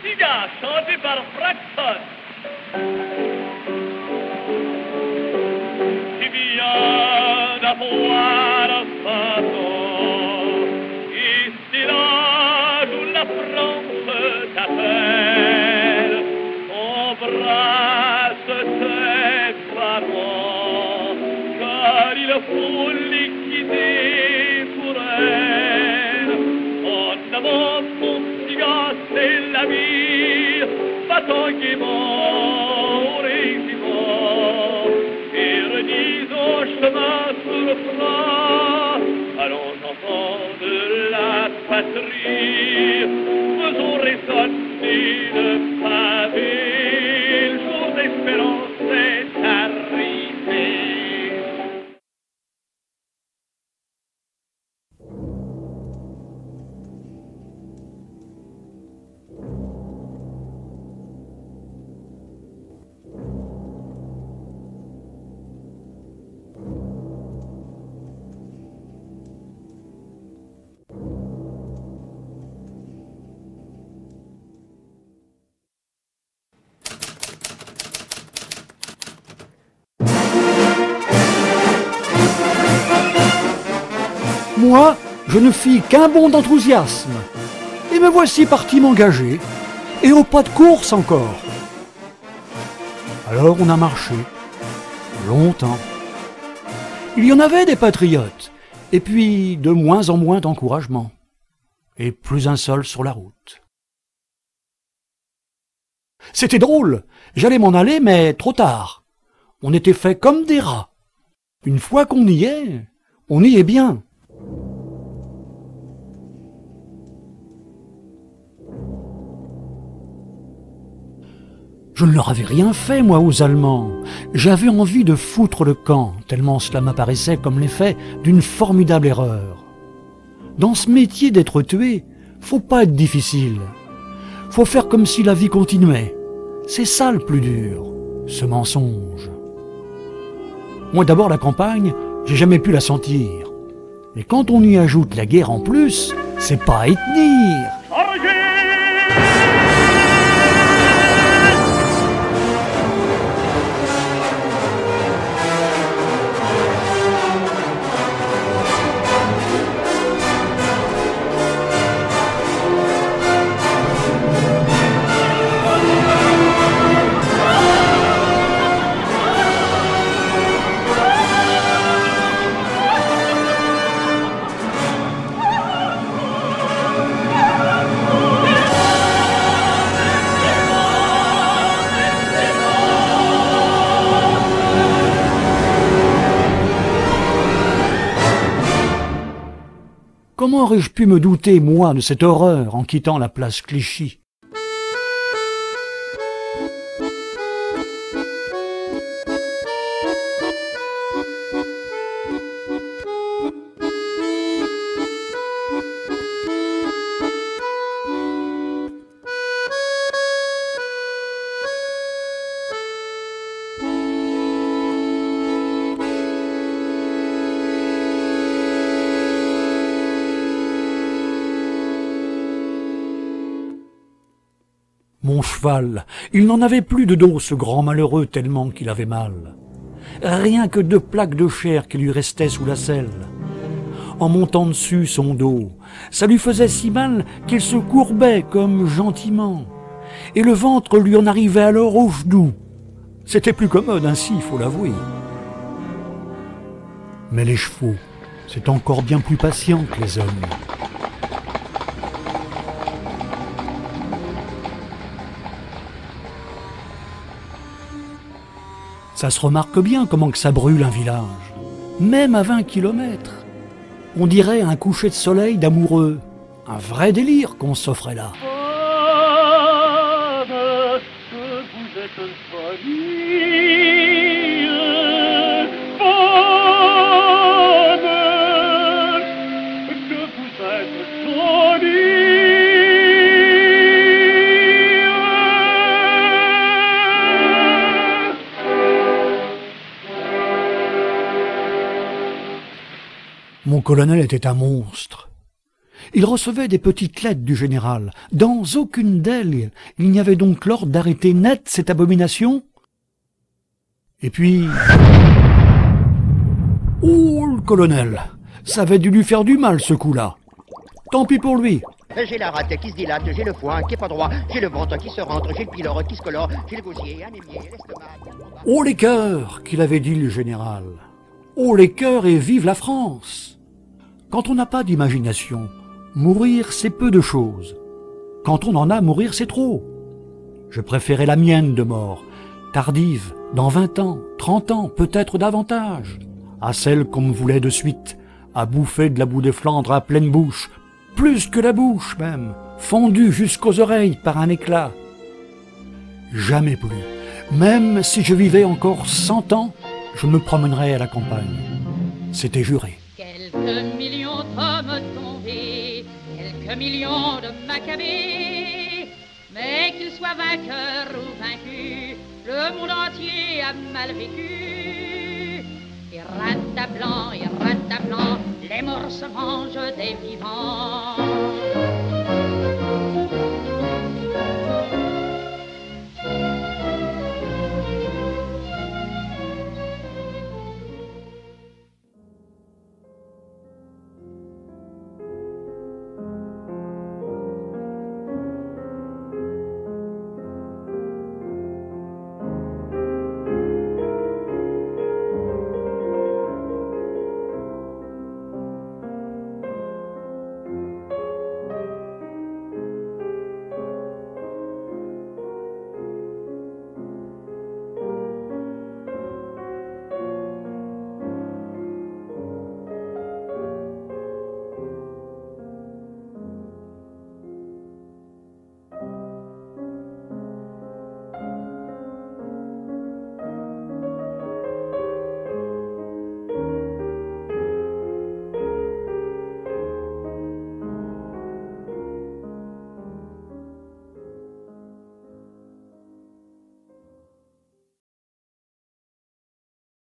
petit gars, chanté par Braxton. Qui vient d'avoir façon, ici là où la France t'appelle, embrasse tes parents, car il faut les quitter pour elle. En avant, mon petit gars, c'est la vie, va-t'en gaiement, résiment, et redisons chemin sur le frein. Allons enfants de la patrie, faisons résonner le pavé, le jour d'espérance est arrivé. Moi, je ne fis qu'un bond d'enthousiasme, et me voici parti m'engager, et au pas de course encore. Alors on a marché, longtemps. Il y en avait des patriotes, et puis de moins en moins d'encouragement, et plus un seul sur la route. C'était drôle, j'allais m'en aller, mais trop tard. On était fait comme des rats. Une fois qu'on y est bien. Je ne leur avais rien fait, moi, aux Allemands. J'avais envie de foutre le camp, tellement cela m'apparaissait comme l'effet d'une formidable erreur. Dans ce métier d'être tué, faut pas être difficile. Faut faire comme si la vie continuait. C'est ça le plus dur, ce mensonge. Moi, d'abord, la campagne, j'ai jamais pu la sentir. Et quand on y ajoute la guerre en plus, c'est pas à y tenir. Comment aurais-je pu me douter, moi, de cette horreur en quittant la place Clichy ? Mon cheval, il n'en avait plus de dos, ce grand malheureux, tellement qu'il avait mal. Rien que 2 plaques de chair qui lui restaient sous la selle. En montant dessus son dos, ça lui faisait si mal qu'il se courbait comme gentiment. Et le ventre lui en arrivait alors aux genoux. C'était plus commode ainsi, il faut l'avouer. Mais les chevaux, c'est encore bien plus patient que les hommes. Ça se remarque bien comment que ça brûle un village, même à 20 kilomètres. On dirait un coucher de soleil d'amoureux, un vrai délire qu'on s'offrait là. Vous êtes folie, que vous êtes jolie. Mon colonel était un monstre. Il recevait des petites lettres du général. Dans aucune d'elles, il n'y avait donc l'ordre d'arrêter net cette abomination. Et puis... Oh, le colonel! Ça avait dû lui faire du mal, ce coup-là. Tant pis pour lui. J'ai la rate qui se dilate, j'ai le foin qui est pas droit, j'ai le ventre qui se rentre, j'ai le pylore qui se colore, j'ai le gosier, anémié, l'estomac... Oh les cœurs, qu'il avait dit le général. Oh les cœurs et vive la France! Quand on n'a pas d'imagination, mourir c'est peu de choses. Quand on en a, mourir c'est trop. Je préférais la mienne de mort, tardive, dans 20 ans, 30 ans, peut-être davantage, à celle qu'on me voulait de suite, à bouffer de la boue des Flandres à pleine bouche, plus que la bouche même, fondue jusqu'aux oreilles par un éclat. Jamais plus, même si je vivais encore 100 ans, je me promènerais à la campagne. C'était juré. Quelques millions d'hommes tombés, quelques millions de Maccabées, mais qu'ils soient vainqueurs ou vaincus, le monde entier a mal vécu. Et ratablan, les morts se mangent des vivants.